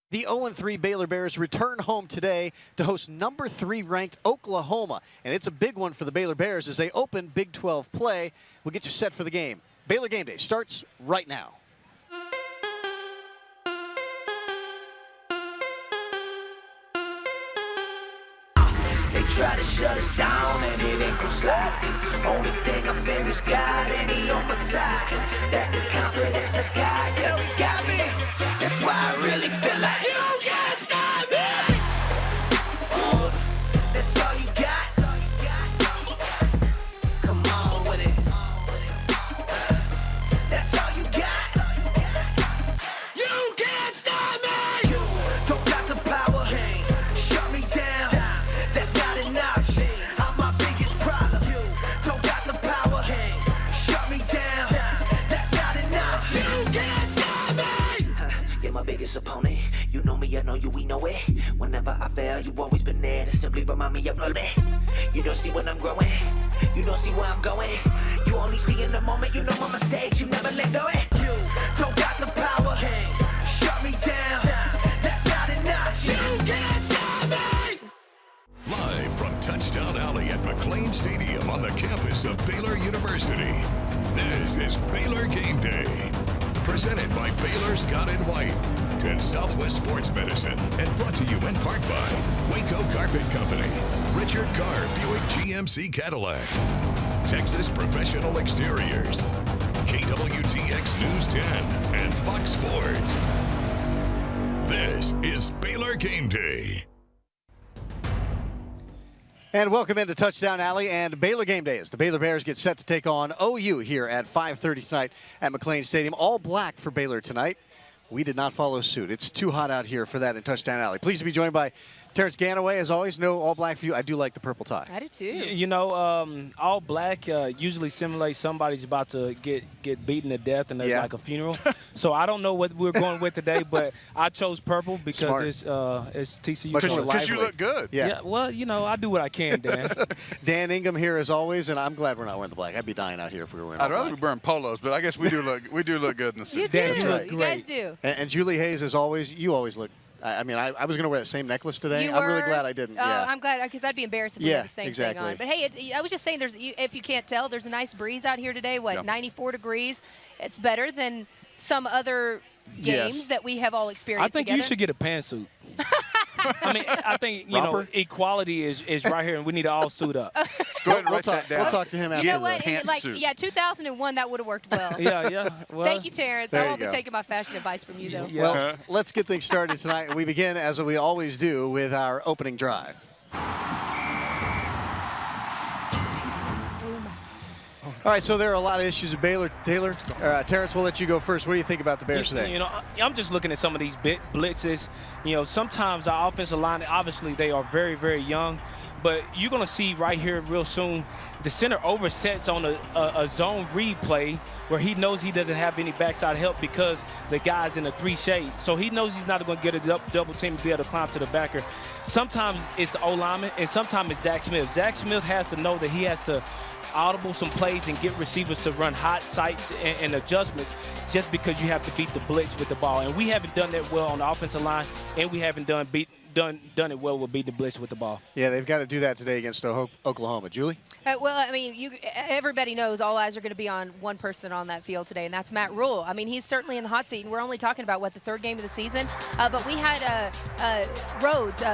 The 0-3 Baylor Bears return home today to host number 3 ranked Oklahoma. And it's a big one for the Baylor Bears as they open Big 12 play. We'll get you set for the game. Baylor Game Day starts right now. They try to shut us down and it ain't gon' slide. Only thing I fear is God and he on my side. That's the confidence I got, cause he got me. That's why I really feel like you can't stop me. That's all you got. Come on with it. That's all you got. You can't stop me. You don't got the power. Shut me down. That's not enough. I'm my biggest problem. You don't got the power. Shut me down. That's not enough. You can't stop me. You're my biggest opponent. You know me, I know you, we know it. Whenever I fail, you always been there to simply remind me of it. You don't see when I'm growing. You don't see where I'm going. You only see in the moment. You know my mistakes. You never let go. You don't got the power. Shut me down. That's not enough. You can't stop me. Live from Touchdown Alley at McLean Stadium on the campus of Baylor University, this is Baylor Game Day. Presented by Baylor Scott & White and Southwest Sports Medicine, and brought to you in part by Waco Carpet Company, Richard Carr Buick GMC Cadillac, Texas Professional Exteriors, KWTX News 10, and Fox Sports. This is Baylor Game Day. And welcome into Touchdown Alley and Baylor Game Day as the Baylor Bears get set to take on OU here at 5:30 tonight at McLean Stadium. All black for Baylor tonight. We did not follow suit. It's too hot out here for that in Touchdown Alley. Pleased to be joined by Terrence Ganaway, as always. No all black for you. I do like the purple tie. I do too. You know, all black usually simulates somebody's about to get beaten to death, and there's like a funeral. So I don't know what we're going with today, but I chose purple because it's TCU. Because you look good. Yeah. Well, you know, I do what I can, Dan. Dan Ingham here as always, and I'm glad we're not wearing the black. I'd be dying out here if we were wearing. I'd rather be wearing polos, but I guess we do look good in the suit. You Dan, do. right. You guys do. And Julie Hayes, as always, you always look. I mean, I was going to wear that same necklace today. You I'm really were? glad I didn't. Oh, Yeah. I'm glad, because I'd be embarrassed if we had the same exactly. thing on. But hey, I was just saying, if you can't tell, there's a nice breeze out here today. What, 94 degrees? It's better than some other games that we have all experienced I think together. you should get a pantsuit. I mean, I think, you know, equality is right here, and we need to all suit up. Go ahead and write that down. We'll talk to him after. You know what? Pantsuit. Yeah, 2001, that would have worked well. Yeah. Well, Thank you, Terrence. I There won't you be go. taking my fashion advice from you, though. Yeah. Well, let's get things started tonight. We begin, as we always do, with our opening drive. All right, so there are a lot of issues with Baylor. Terrence, we'll let you go first. What do you think about the Bears today? You know, I'm just looking at some of these blitzes. You know, sometimes our offensive line, obviously they are very, very young, but you're going to see right here real soon, the center oversets on a zone read play where he knows he doesn't have any backside help because the guy's in a 3 shade. So he knows he's not going to get a double team to be able to climb to the backer. Sometimes it's the O-lineman, and sometimes it's Zach Smith. Zach Smith has to know that he has to audible some plays and get receivers to run hot sights and adjustments just because you have to beat the blitz with the ball. And we haven't done that well on the offensive line, and we haven't done it well with beating the blitz with the ball. Yeah, they've got to do that today against Oklahoma. Julie? Well, I mean, everybody knows all eyes are going to be on one person on that field today, and that's Matt Rule. I mean, he's certainly in the hot seat, and we're only talking about, what, the 3rd game of the season? But we had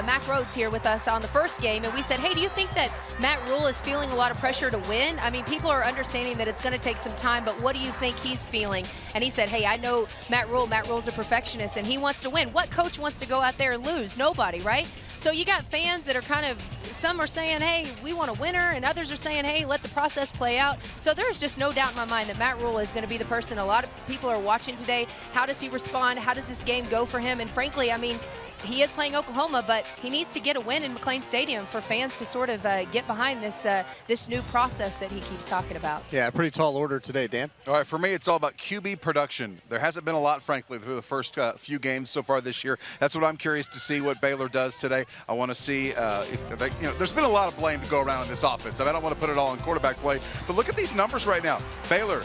Mac Rhodes here with us on the first game, and we said, hey, do you think that Matt Rule is feeling a lot of pressure to win? I mean, people are understanding that it's going to take some time, but what do you think he's feeling? And he said, hey, I know Matt Rule. Matt Rule's a perfectionist, and he wants to win. What coach wants to go out there and lose? Nobody, right? So you got fans that are kind of, some are saying, hey, we want a winner, and others are saying, hey, let the process play out. So there's just no doubt in my mind that Matt Rule is going to be the person a lot of people are watching today. How does he respond? How does this game go for him? And frankly, I mean, he is playing Oklahoma, but he needs to get a win in McLean Stadium for fans to sort of get behind this new process that he keeps talking about. Yeah, pretty tall order today, Dan. All right, for me, it's all about QB production. There hasn't been a lot, frankly, through the first few games so far this year. That's what I'm curious to see what Baylor does today. I want to see if they, there's been a lot of blame to go around in this offense. I don't want to put it all on quarterback play, but look at these numbers right now. Baylor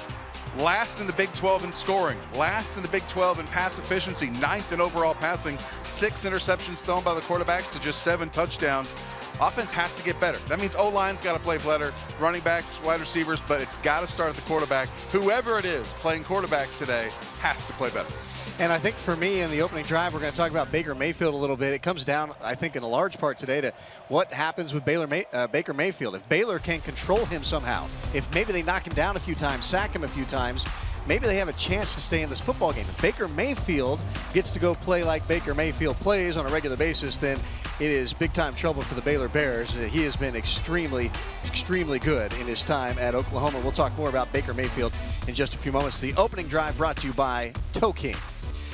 last in the Big 12 in scoring, last in the Big 12 in pass efficiency, 9th in overall passing, 6 interceptions thrown by the quarterbacks to just 7 touchdowns. Offense has to get better. That means O-line's got to play better, running backs, wide receivers, but it's got to start at the quarterback. Whoever it is playing quarterback today has to play better. And I think for me in the opening drive, we're going to talk about Baker Mayfield a little bit. It comes down, I think, in a large part today to what happens with Baker Mayfield. If Baylor can control him somehow, if maybe they knock him down a few times, sack him a few times, maybe they have a chance to stay in this football game. If Baker Mayfield gets to go play like Baker Mayfield plays on a regular basis, then it is big-time trouble for the Baylor Bears. He has been extremely, extremely good in his time at Oklahoma. We'll talk more about Baker Mayfield in just a few moments. The opening drive brought to you by Toe King.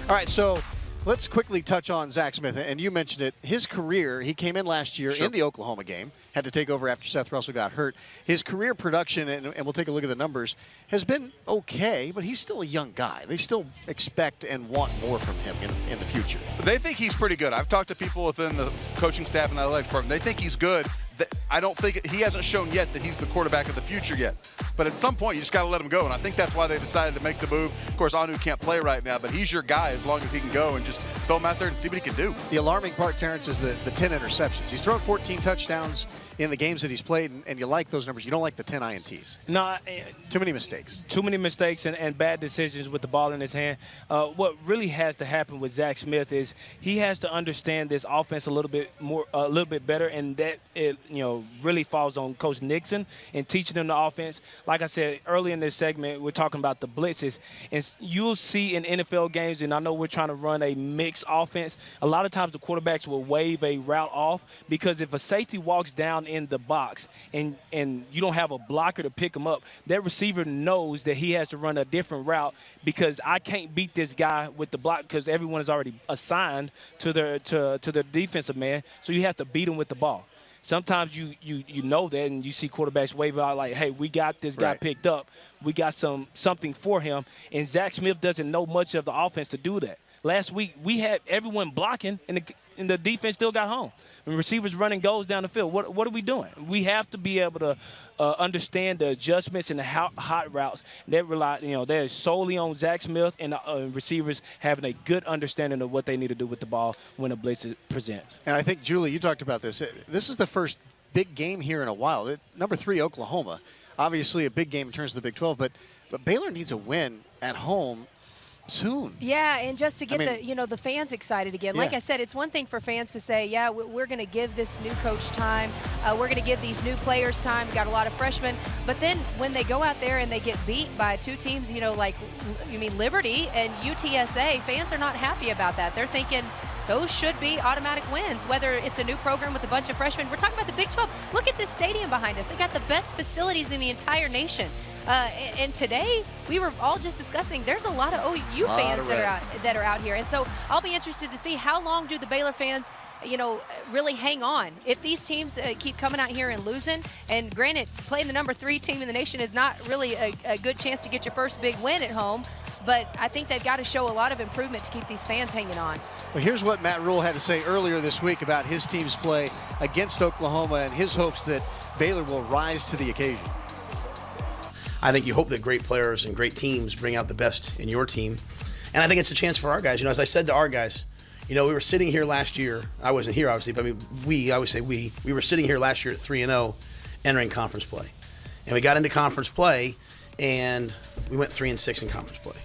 All right, so let's quickly touch on Zach Smith. And you mentioned it. His career, he came in last year in the Oklahoma game, had to take over after Seth Russell got hurt. His career production, and we'll take a look at the numbers, has been okay, but he's still a young guy. They still expect and want more from him in the future. They think he's pretty good. I've talked to people within the coaching staff and the athletic department. They think he's good. I don't think he hasn't shown yet that he's the quarterback of the future yet. But at some point, you just got to let him go. And I think that's why they decided to make the move. Of course, Anu can't play right now, but he's your guy as long as he can go and just throw him out there and see what he can do. The alarming part, Terrence, is the 10 interceptions. He's thrown 14 touchdowns in the games that he's played, and you like those numbers. You don't like the 10 INTs. No. Too many mistakes. Too many mistakes and bad decisions with the ball in his hand. What really has to happen with Zach Smith is he has to understand this offense a little bit better, and that it really falls on Coach Nixon and teaching them the offense. Like I said earlier in this segment, we're talking about the blitzes, and you'll see in NFL games, and I know we're trying to run a mixed offense. A lot of times the quarterbacks will wave a route off because if a safety walks down in the box and you don't have a blocker to pick him up, that receiver knows that he has to run a different route because I can't beat this guy with the block because everyone is already assigned to their defensive man, so you have to beat him with the ball. Sometimes you know that, and you see quarterbacks wave out like, hey, we got this guy picked up. We got something for him, and Zach Smith doesn't know much of the offense to do that. Last week, we had everyone blocking, and the defense still got home. And receivers running goals down the field. What are we doing? We have to be able to understand the adjustments and the hot routes. That that is solely on Zach Smith and the receivers having a good understanding of what they need to do with the ball when a blitz presents. And I think, Julie, you talked about this. This is the first big game here in a while. Number 3, Oklahoma. Obviously a big game in terms of the Big 12, but Baylor needs a win at home soon. Yeah, and just to get the fans excited again. Like I said, it's one thing for fans to say, yeah, we're going to give this new coach time. We're going to give these new players time. We got a lot of freshmen. But then when they go out there and they get beat by 2 teams, like Liberty and UTSA, fans are not happy about that. They're thinking those should be automatic wins, whether it's a new program with a bunch of freshmen. We're talking about the Big 12. Look at this stadium behind us. They got the best facilities in the entire nation. And today, we were all just discussing, there's a lot of OU fans that are out here. And so I'll be interested to see how long do the Baylor fans, really hang on. If these teams keep coming out here and losing, and granted, playing the number 3 team in the nation is not really a good chance to get your first big win at home, but I think they've got to show a lot of improvement to keep these fans hanging on. Well, here's what Matt Rule had to say earlier this week about his team's play against Oklahoma and his hopes that Baylor will rise to the occasion. I think you hope that great players and great teams bring out the best in your team. And I think it's a chance for our guys. As I said to our guys, we were sitting here last year. I wasn't here, obviously, but I would say we were sitting here last year at 3-0 entering conference play. And we got into conference play, and we went 3-6 in conference play.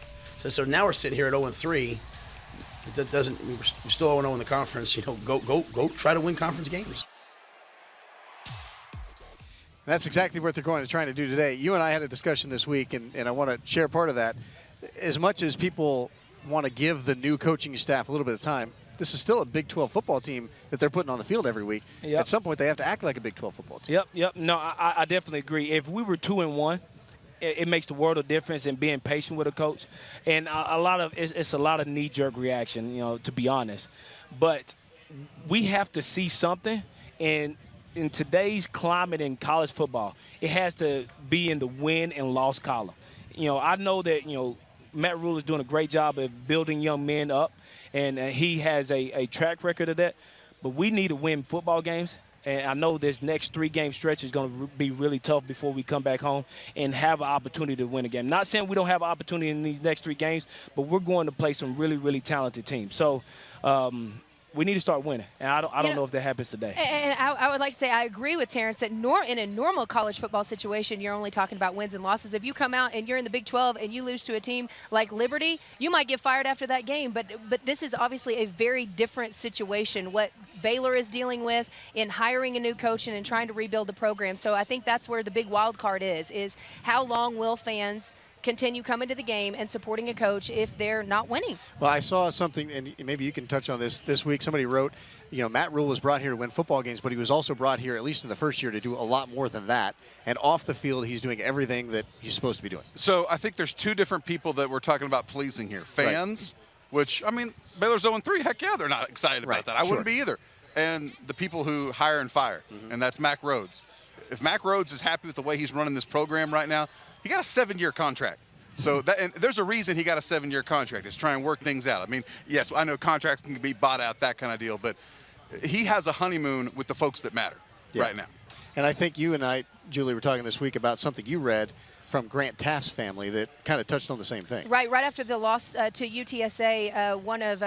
So now we're sitting here at 0-3. We're still 0-0 in the conference. Go try to win conference games. That's exactly what they're going to try to do today. You and I had a discussion this week, and I want to share part of that. As much as people want to give the new coaching staff a little bit of time, this is still a Big 12 football team that they're putting on the field every week. Yep. At some point, they have to act like a Big 12 football team. Yep. No, I definitely agree. If we were 2-1, it makes the world of difference in being patient with a coach. And it's a lot of knee-jerk reaction, to be honest. But we have to see something, and in today's climate in college football, it has to be in the win and loss column. I know that, Matt Rule is doing a great job of building young men up, and he has a track record of that. But we need to win football games, And I know this next 3-game stretch is going to be really tough before we come back home and have an opportunity to win a game. Not saying we don't have an opportunity in these next 3 games, but we're going to play some really, really talented teams. So we need to start winning, and I don't know if that happens today. And I would like to say I agree with Terrence that in a normal college football situation, you're only talking about wins and losses. If you come out and you're in the Big 12 and you lose to a team like Liberty, you might get fired after that game. But this is obviously a very different situation, what Baylor is dealing with in hiring a new coach and in trying to rebuild the program. So I think that's where the big wild card is how long will fans continue coming to the game and supporting a coach if they're not winning. Well, I saw something, and maybe you can touch on this week. Somebody wrote, Matt Rule was brought here to win football games, but he was also brought here, at least in the first year, to do a lot more than that. And off the field, he's doing everything that he's supposed to be doing. So I think there's 2 different people that we're talking about pleasing here. Fans, which, I mean, Baylor's 0-3. Heck yeah, they're not excited about that. I wouldn't be either. And the people who hire and fire, and that's Mac Rhodes. If Mac Rhodes is happy with the way he's running this program right now, he got a 7-year contract. So and there's a reason he got a 7-year contract. Is try and work things out. I mean, yes, I know contracts can be bought out, that kind of deal, but he has a honeymoon with the folks that matter right now. And I think you and I, Julie, were talking this week about something you read from Grant Taft's family that kind of touched on the same thing. Right after the loss to UTSA, one of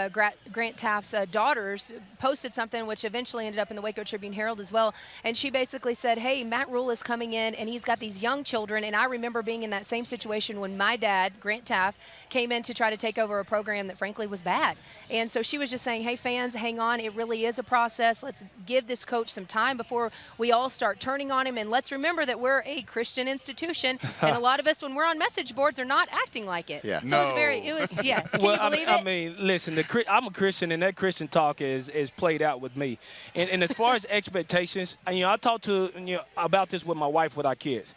Grant Taft's daughters posted something which eventually ended up in the Waco Tribune-Herald as well, and she basically said, hey, Matt Rule is coming in and he's got these young children, and I remember being in that same situation when my dad, Grant Taft, came in to try to take over a program that frankly was bad. And so she was just saying, hey, fans, hang on, it really is a process. Let's give this coach some time before we all start turning on him, and let's remember that we're a Christian institution. And a lot of us, when we're on message boards, are not acting like it. Yeah. So it was, Can you believe it? I mean, listen, I'm a Christian, and that Christian talk is played out with me. And as far as expectations, I talked to about this with my wife with our kids.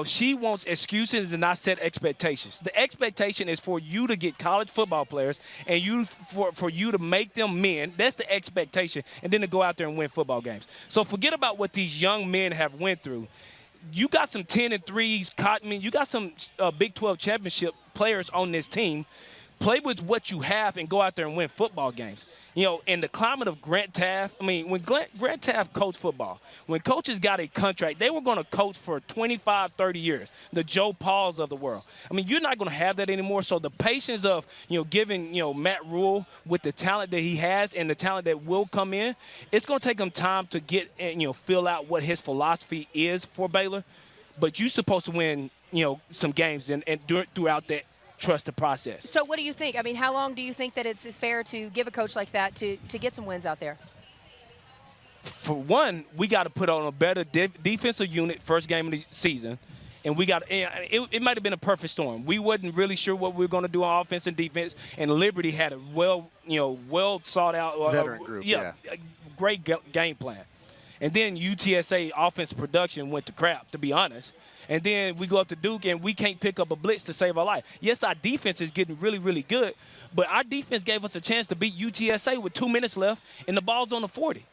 She wants excuses and not set expectations. The expectation is for you to get college football players and for you to make them men. That's the expectation, and then to go out there and win football games. So forget about what these young men have went through. You got some 10-3s, Cotton. You got some Big 12 championship players on this team. Play with what you have and go out there and win football games. In the climate of Grant Taft, when Grant Taft coached football, when coaches got a contract, they were going to coach for 25, 30 years, the Joe Pauls of the world. You're not going to have that anymore. So the patience of, giving, Matt Rule with the talent that he has and the talent that will come in, it's going to take him time to get and, fill out what his philosophy is for Baylor. But you're supposed to win, some games and throughout that. Trust the process. So what do you think? How long do you think that it's fair to give a coach like that to get some wins out there? For one, we got to put on a better defensive unit first game of the season. And we got it might have been a perfect storm. We wasn't really sure what we were going to do on offense and defense, and Liberty had a well thought out veteran group. A great game plan. And then UTSA offense production went to crap, to be honest. And then we go up to Duke, and we can't pick up a blitz to save our life. Yes, our defense is getting really, really good, but our defense gave us a chance to beat UTSA with 2 minutes left, and the ball's on the 40.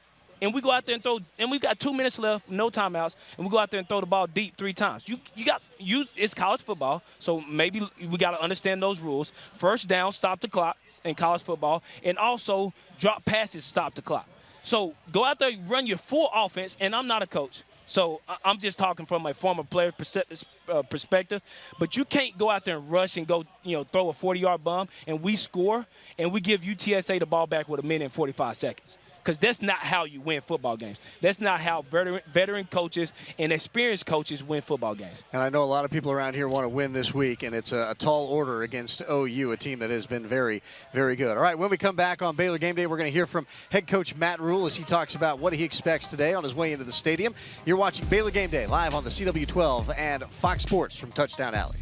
And we go out there and throw, and we got 2 minutes left, no timeouts, and we go out there and throw the ball deep 3 times. It's college football, so maybe we got to understand those rules. First down, stop the clock in college football, and also drop passes, stop the clock. So go out there, run your full offense, and I'm not a coach. So I'm just talking from a former player perspective. But you can't go out there and rush and go, throw a 40-yard bomb, and we score, and we give UTSA the ball back with 1 minute and 45 seconds. Because that's not how you win football games. That's not how veteran coaches and experienced coaches win football games. And I know a lot of people around here want to win this week, and it's a tall order against OU, a team that has been very, very good. All right, when we come back on Baylor Game Day, we're going to hear from head coach Matt Rule as he talks about what he expects today on his way into the stadium. You're watching Baylor Game Day live on the CW12 and Fox Sports from Touchdown Alley.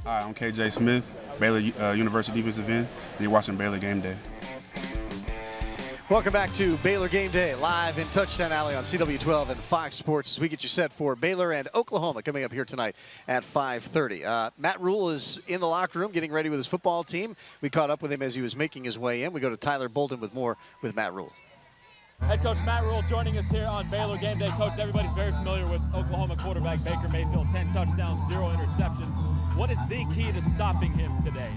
Hi, I'm KJ Smith, Baylor University defensive end, and you're watching Baylor Game Day. Welcome back to Baylor Game Day, live in Touchdown Alley on CW12 and Fox Sports as we get you set for Baylor and Oklahoma coming up here tonight at 5:30. Matt Rule is in the locker room getting ready with his football team. We caught up with him as he was making his way in. We go to Tyler Bolden with more with Matt Rule. Head coach Matt Rule joining us here on Baylor Game Day. Coach, everybody's very familiar with Oklahoma quarterback Baker Mayfield, 10 touchdowns, 0 interceptions. What is the key to stopping him today?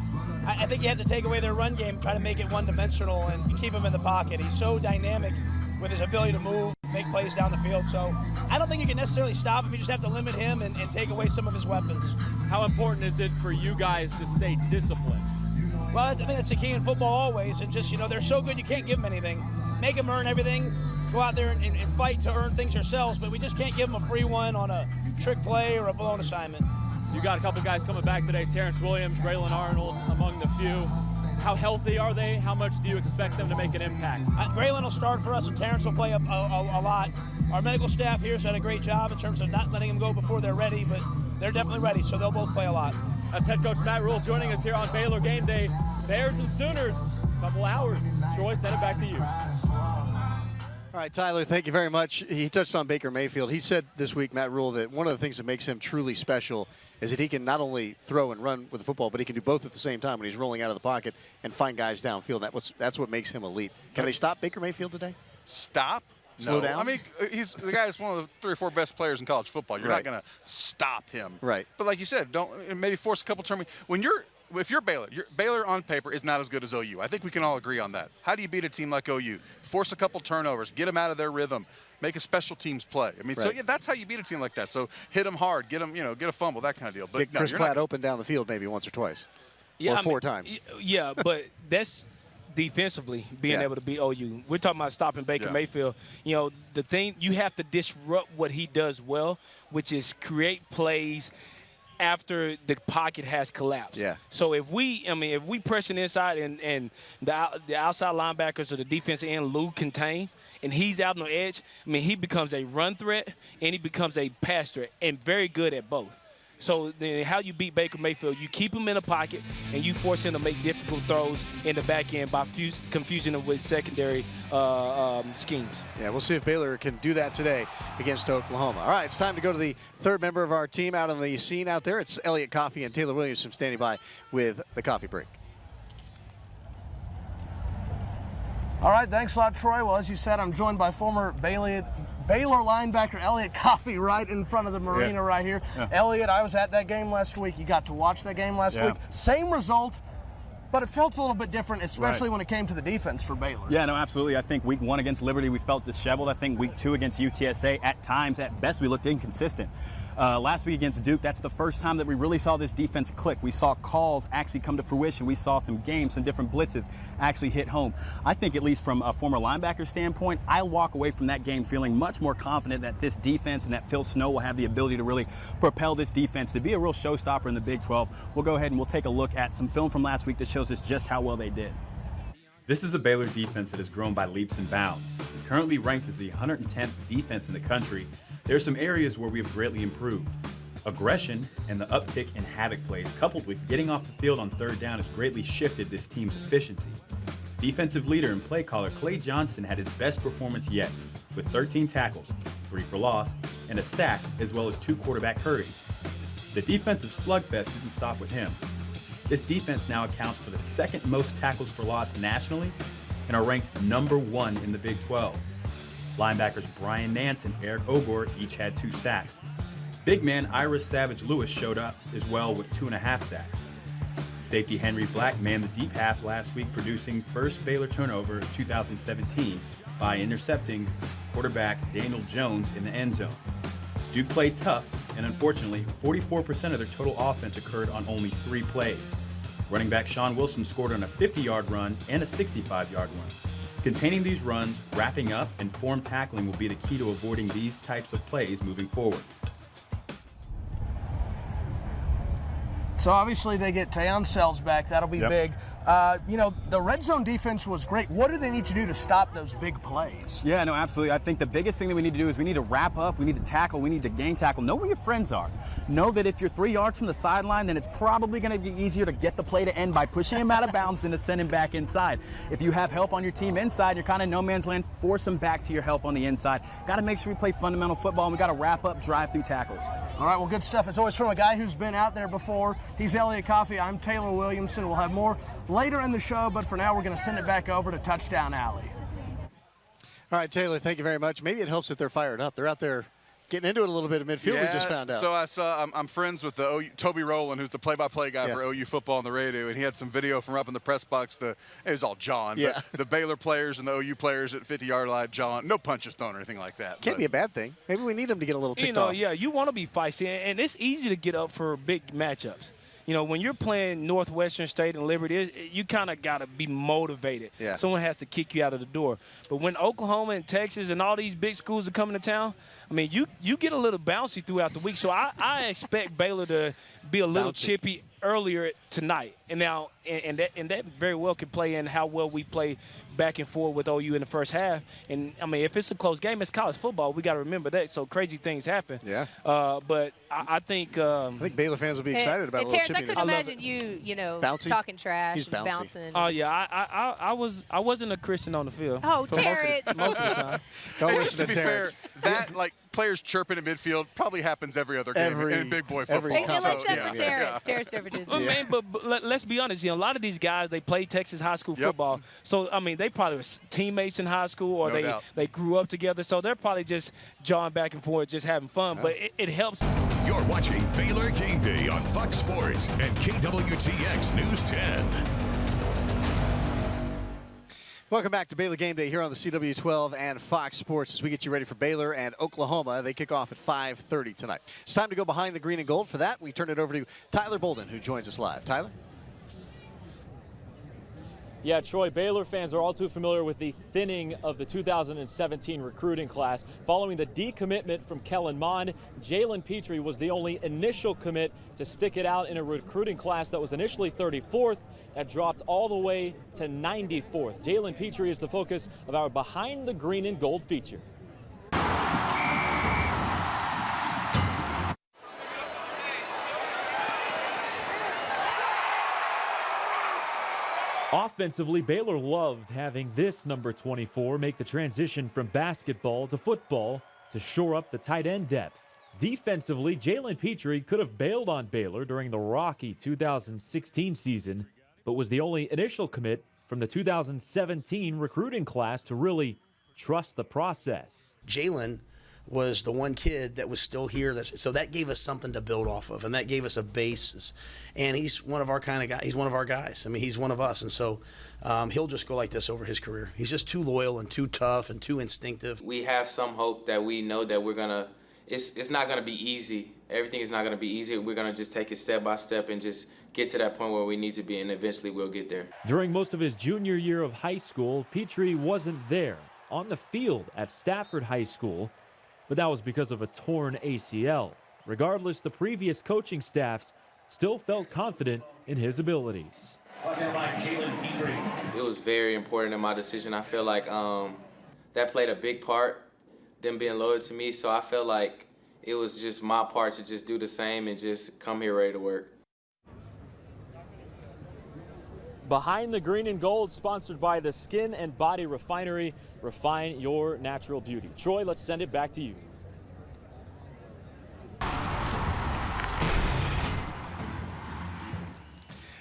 I think you have to take away their run game, try to make it one-dimensional, and keep him in the pocket. He's so dynamic with his ability to move, make plays down the field. So I don't think you can necessarily stop him. You just have to limit him and take away some of his weapons. How important is it for you guys to stay disciplined? Well, I think that's the key in football always. And just, they're so good you can't give them anything. Make them earn everything. Go out there and fight to earn things yourselves, but we just can't give them a free one on a trick play or a blown assignment. You got a couple guys coming back today, Terrence Williams, Braylon Arnold among the few. How healthy are they? How much do you expect them to make an impact? Braylon will start for us and Terrence will play a lot. Our medical staff here has done a great job in terms of not letting them go before they're ready, but they're definitely ready, so they'll both play a lot. That's head coach Matt Rule joining us here on Baylor Game Day. Bears and Sooners, a couple hours. Troy, send it back to you. All right, Tyler, thank you very much. He touched on Baker Mayfield. He said this week, Matt Rule, that one of the things that makes him truly special is that he can not only throw and run with the football, but he can do both at the same time when he's rolling out of the pocket and find guys downfield. That's what makes him elite. Can they stop Baker Mayfield today? Stop? Slow no. down? I mean, he's the guy that's one of the 3 or 4 best players in college football. You're not going to stop him. Right. But like you said, don't maybe force a couple turnovers. If you're Baylor, Baylor on paper is not as good as OU. I think we can all agree on that. How do you beat a team like OU? Force a couple turnovers, get them out of their rhythm, make a special teams play. I mean, so yeah, that's how you beat a team like that. So hit them hard, get them, get a fumble, that kind of deal. But get Chris Platt open down the field maybe once or twice, or 4 times. Yeah, but that's defensively being able to beat OU. We're talking about stopping Baker Mayfield. The thing, you have to disrupt what he does well, which is create plays after the pocket has collapsed. Yeah. So if we pressure inside and the outside linebackers or the defensive end Lou contain, and he's out on the edge, he becomes a run threat and he becomes a pass threat, and very good at both. So then how you beat Baker Mayfield, you keep him in the pocket and you force him to make difficult throws in the back end by confusing him with secondary schemes. Yeah, we'll see if Baylor can do that today against Oklahoma. All right, it's time to go to the third member of our team out on the scene out there. It's Elliott Coffey and Taylor Williamson standing by with the coffee break. All right, thanks a lot, Troy. Well, as you said, I'm joined by former Baylor linebacker Elliott Coffey right in front of the marina right here. Yeah. Elliott, I was at that game last week. You got to watch that game last week. Same result, but it felt a little bit different, especially when it came to the defense for Baylor. Yeah, no, absolutely. I think week 1 against Liberty, we felt disheveled. I think week 2 against UTSA, at times, at best, we looked inconsistent. Last week against Duke, that's the first time that we really saw this defense click. We saw calls actually come to fruition. We saw some games, some different blitzes actually hit home. I think, at least from a former linebacker standpoint, I walk away from that game feeling much more confident that this defense and that Phil Snow will have the ability to really propel this defense to be a real showstopper in the Big 12. We'll go ahead and we'll take a look at some film from last week that shows us just how well they did. This is a Baylor defense that has grown by leaps and bounds. Currently ranked as the 110th defense in the country, there are some areas where we have greatly improved. Aggression and the uptick in havoc plays, coupled with getting off the field on 3rd down, has greatly shifted this team's efficiency. Defensive leader and play caller Clay Johnston had his best performance yet, with 13 tackles, 3 for loss, and a sack, as well as 2 quarterback hurries. The defensive slugfest didn't stop with him. This defense now accounts for the 2nd most tackles for loss nationally and are ranked #1 in the Big 12. Linebackers Brian Nance and Eric Ogor each had 2 sacks. Big man Iris Savage Lewis showed up as well with 2.5 sacks. Safety Henry Black manned the deep half last week, producing first Baylor turnover of 2017 by intercepting quarterback Daniel Jones in the end zone. Duke played tough, and unfortunately, 44% of their total offense occurred on only 3 plays. Running back Sean Wilson scored on a 50-yard run and a 65-yard run. Containing these runs, wrapping up, and form tackling will be the key to avoiding these types of plays moving forward. So obviously they get Tayon Sells back. That'll be big. The red zone defense was great. What do they need to do to stop those big plays? Yeah, no, absolutely. I think the biggest thing that we need to do is we need to wrap up, we need to tackle, we need to gang tackle. Know where your friends are. Know that if you're 3 yards from the sideline, then it's probably going to be easier to get the play to end by pushing him out of bounds than to send him back inside. If you have help on your team inside, you're kind of no man's land, force them back to your help on the inside. Got to make sure we play fundamental football, and we got to wrap up drive-through tackles. All right, well, good stuff. It's always from a guy who's been out there before. He's Elliott Coffey. I'm Taylor Williamson. We'll have more later in the show, but for now, we're going to send it back over to Touchdown Alley. All right, Taylor, thank you very much. Maybe it helps that they're fired up. They're out there Getting into it a little bit in midfield, we just found out. So I saw, I'm friends with the Toby Rowland, who's the play-by-play guy for OU football on the radio, and he had some video from up in the press box. It was all John, but the Baylor players and the OU players at 50-yard line, John, no punches thrown or anything like that. Can't be a bad thing. Maybe we need him to get a little ticked off. Yeah, you want to be feisty, and it's easy to get up for big matchups. When you're playing Northwestern State and Liberty, you kind of got to be motivated. Yeah. Someone has to kick you out of the door. But when Oklahoma and Texas and all these big schools are coming to town, I mean, you get a little bouncy throughout the week. So I expect Baylor to be a little chippy earlier tonight. And now, and that very well could play in how well we play back and forth with OU in the first half. And, I mean, if it's a close game, it's college football. We got to remember that. So crazy things happen. Yeah. But I think Baylor fans will be excited about a little chippiness. I couldn't imagine you talking trash and bouncing. Oh, yeah. I wasn't a Christian on the field. Oh, Terrence. Most of the time. Don't Hey, listen just to be Terrence. fair, that, like, players chirping in midfield probably happens every other game in big boy football. Let's for Terrence. Terrence never did that. Man, but let's be honest. A lot of these guys, they played Texas high school football. So, I mean, they probably were teammates in high school or they grew up together. So they're probably just jawing back and forth, just having fun. But it helps. You're watching Baylor Game Day on Fox Sports and KWTX News 10. Welcome back to Baylor Game Day here on the CW12 and Fox Sports as we get you ready for Baylor and Oklahoma. They kick off at 5:30 tonight. It's time to go behind the green and gold. For that, we turn it over to Tyler Bolden, who joins us live. Tyler? Yeah, Troy, Baylor fans are all too familiar with the thinning of the 2017 recruiting class. Following the decommitment from Kellen Mond, Jalen Petrie was the only initial commit to stick it out in a recruiting class that was initially 34th. That dropped all the way to 94th. Jalen Petrie is the focus of our Behind the Green and Gold feature. Offensively, Baylor loved having this number 24 make the transition from basketball to football to shore up the tight end depth. Defensively, Jalen Petrie could have bailed on Baylor during the rocky 2016 season, but was the only initial commit from the 2017 recruiting class to really trust the process. Jalen was the one kid that was still here. So that gave us something to build off of, and that gave us a basis. And he's one of our kind of guys. He's one of our guys. I mean, he's one of us. And so he'll just go like this over his career. He's just too loyal and too tough and too instinctive. We have some hope that we know that we're going to – it's not going to be easy. Everything is not going to be easy. We're going to just take it step by step and just get to that point where we need to be, and eventually we'll get there. During most of his junior year of high school, Petrie wasn't there on the field at Stafford High School, but that was because of a torn ACL. Regardless, the previous coaching staffs still felt confident in his abilities. It was very important in my decision. I feel like that played a big part, them being loyal to me, so I felt like it was just my part to just do the same and just come here ready to work. Behind the Green and Gold, sponsored by the Skin and Body Refinery. Refine your natural beauty. Troy, let's send it back to you.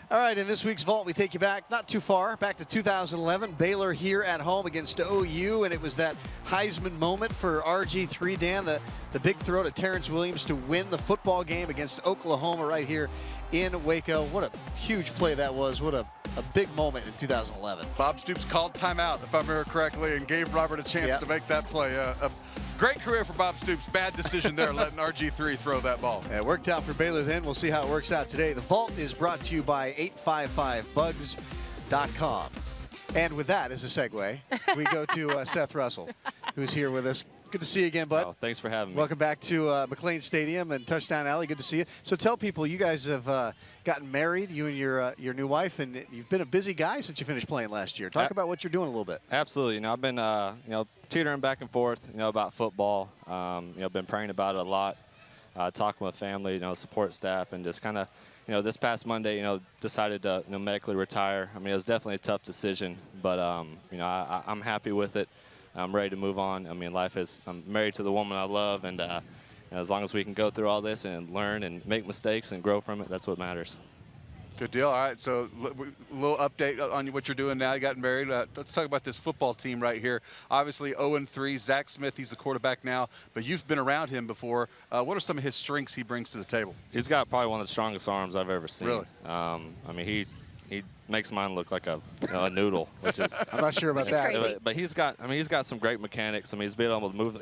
All right, in this week's Vault, we take you back, not too far, back to 2011. Baylor here at home against OU, and it was that Heisman moment for RG3, Dan, the big throw to Terrence Williams to win the football game against Oklahoma right here in Waco. What a huge play that was. What a big moment in 2011. Bob Stoops called timeout, if I remember correctly, and gave Robert a chance to make that play. A great career for Bob Stoops. Bad decision there, letting RG3 throw that ball. Yeah, it worked out for Baylor then. We'll see how it works out today. The Vault is brought to you by 855bugs.com. And with that as a segue, we go to Seth Russell, who's here with us. Good to see you again, bud. Oh, thanks for having me. Welcome back to McLean Stadium and Touchdown Alley. Good to see you. So tell people, you guys have gotten married, you and your new wife, and you've been a busy guy since you finished playing last year. Talk about what you're doing a little bit. Absolutely. I've been teetering back and forth, about football. Been praying about it a lot, talking with family, support staff, and just kind of, this past Monday, decided to medically retire. I mean, it was definitely a tough decision, but I'm happy with it. I'm ready to move on. I mean, I'm married to the woman I love, and as long as we can go through all this and learn and make mistakes and grow from it, that's what matters. Good deal. All right, so a little update on what you're doing now. You got married. Let's talk about this football team right here. Obviously 0-3. Zach Smith, he's the quarterback now, but you've been around him before. What are some of his strengths he brings to the table? He's got probably one of the strongest arms I've ever seen. Really? I mean, he makes mine look like a noodle, which is I'm not sure about that. But he's got some great mechanics. I mean, he's been able to move.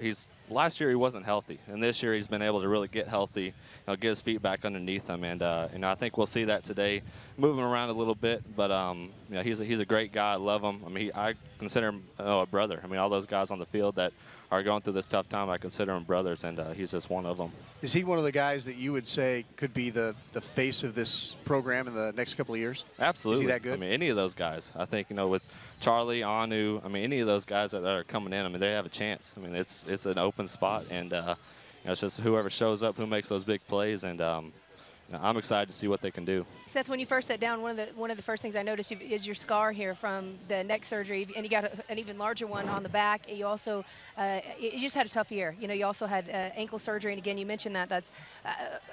Last year he wasn't healthy, and this year he's been able to really get healthy, get his feet back underneath him, and I think we'll see that today, moving around a little bit. But he's a great guy. I love him. I mean, I consider him a brother. I mean, all those guys on the field that are going through this tough time, I consider them brothers, and he's just one of them. Is he one of the guys that you would say could be the face of this program in the next couple of years? Absolutely. Is he that good? I mean, any of those guys. I think, with Charlie, Anu, I mean, any of those guys that are coming in, I mean, they have a chance. I mean, it's an open spot, and it's just whoever shows up, who makes those big plays, and I'm excited to see what they can do. Seth, when you first sat down, one of the first things I noticed is your scar here from the neck surgery, and you got an even larger one on the back. You also, you just had a tough year. You also had ankle surgery, and again, you mentioned that. That's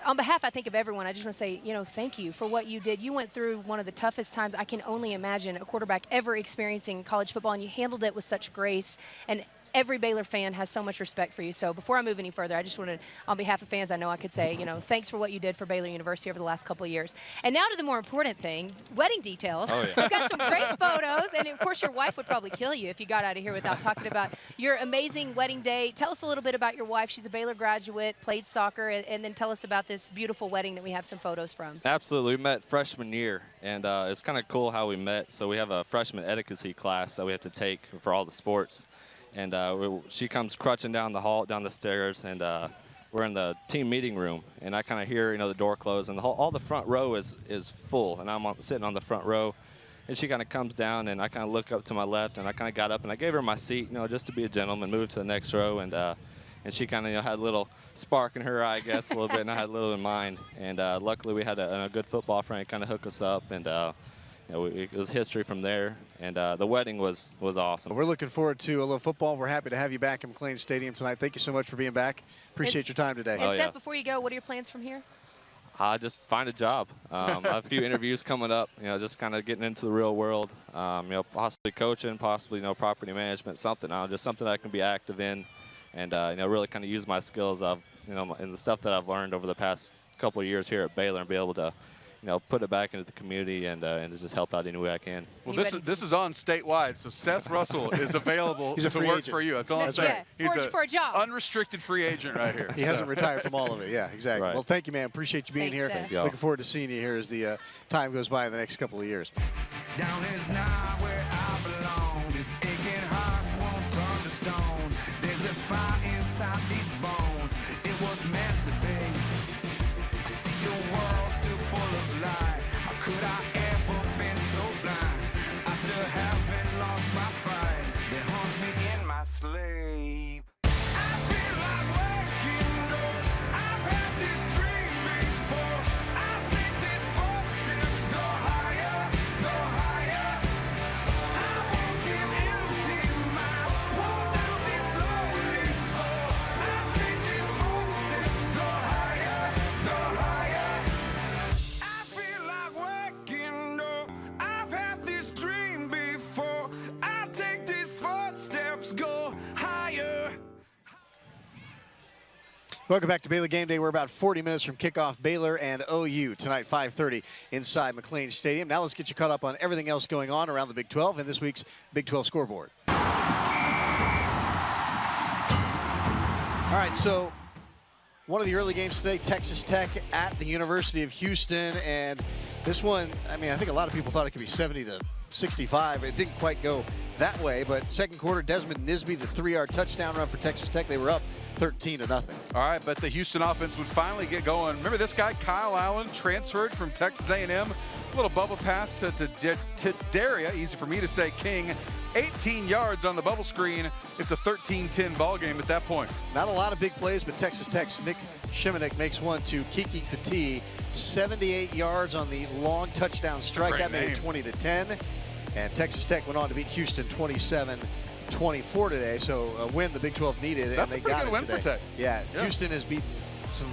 on behalf, I think, of everyone. I just want to say, thank you for what you did. You went through one of the toughest times I can only imagine a quarterback ever experiencing in college football, and you handled it with such grace. And every Baylor fan has so much respect for you. So before I move any further, I just wanted, on behalf of fans, I know I could say, thanks for what you did for Baylor University over the last couple of years. And now to the more important thing, wedding details. Oh, yeah. We've got some great photos, and of course your wife would probably kill you if you got out of here without talking about your amazing wedding day. Tell us a little bit about your wife. She's a Baylor graduate, played soccer, and then tell us about this beautiful wedding that we have some photos from. Absolutely. We met freshman year, and it's kind of cool how we met. So we have a freshman etiquette class that we have to take for all the sports. And she comes crutching down the stairs, and we're in the team meeting room. And I kind of hear, the door close, and all the front row is full, and I'm sitting on the front row. And she kind of comes down, and I kind of look up to my left, and I kind of got up, and I gave her my seat, just to be a gentleman, moved to the next row, and she kind of had a little spark in her eye, I guess, a little bit, and I had a little in mine. And luckily, we had a good football friend kind of hook us up, and it was history from there, and the wedding was awesome. We're looking forward to a little football. We're happy to have you back in McLean Stadium tonight. Thank you so much for being back. Appreciate your time today. And Seth, before you go, what are your plans from here? Just find a job. A few interviews coming up, just kind of getting into the real world, possibly coaching, possibly, property management, something. Just something I can be active in, and, really kind of use my skills of, and the stuff that I've learned over the past couple of years here at Baylor, and be able to put it back into the community and just help out any way I can. Well, this is on statewide, so Seth Russell is available to work agent. for you. That's all I'm saying. Yeah, He's for a job. Unrestricted free agent right here. He hasn't retired from all of it. Yeah, exactly. Right. Well, thank you, man. Appreciate you being here. Thank you. Looking forward to seeing you here as the time goes by in the next couple of years. Down is not where I belong. This aching heart won't turn to stone. There's a fire inside these bones. It was meant to be. I see your world still full of light. How could I ever been so blind? I still haven't lost my fight that haunts me in my sleep. I feel like waking up. I've had this dream before. I'll take these footsteps, go higher, go higher. I won't give empty smile, walk down this lonely soul. I'll take these footsteps, go higher, go higher. I feel like waking up. I've had this dream before. I'll take these footsteps, go higher. Welcome back to Baylor Game Day. We're about 40 minutes from kickoff. Baylor and OU tonight, 5:30 inside McLean Stadium. Now let's get you caught up on everything else going on around the Big 12 and this week's Big 12 scoreboard. All right, so one of the early games today, Texas Tech at the University of Houston. And this one, I think a lot of people thought it could be 70-65. It didn't quite go that way, but second quarter, Desmond Nisby, the 3-yard touchdown run for Texas Tech. They were up 13-0. All right, but the Houston offense would finally get going. Remember this guy, Kyle Allen, transferred from Texas A&M. A little bubble pass to Daria, easy for me to say, King. 18 yards on the bubble screen. It's a 13-10 ball game at that point. Not a lot of big plays, but Texas Tech's Nick Shimonek makes one to Kiki Kuti. 78 yards on the long touchdown strike. That made it 20-10. And Texas Tech went on to beat Houston 27-24 today. So a win the Big 12 needed, That's and they a pretty got good it win today. for Tech. Yeah, Houston has beaten some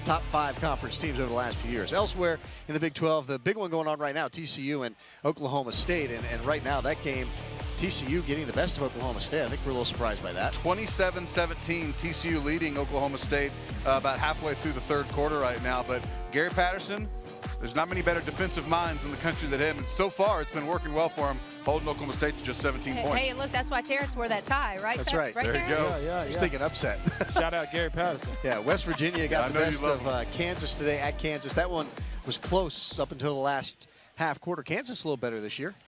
top 5 conference teams over the last few years. Elsewhere in the Big 12, the big one going on right now, TCU and Oklahoma State. And right now, that game, TCU getting the best of Oklahoma State. I think we're a little surprised by that. 27-17, TCU leading Oklahoma State about halfway through the third quarter right now. But Gary Patterson, there's not many better defensive minds in the country than him. And so far, it's been working well for him, holding Oklahoma State to just 17 points. Hey, and look, that's why Terrence wore that tie, right? That's right. Right, there Terrence? you go. Yeah. He's thinking upset. Shout out Gary Patterson. Yeah, West Virginia got the best of him. Kansas today at Kansas. That one was close up until the last half quarter. Kansas a little better this year.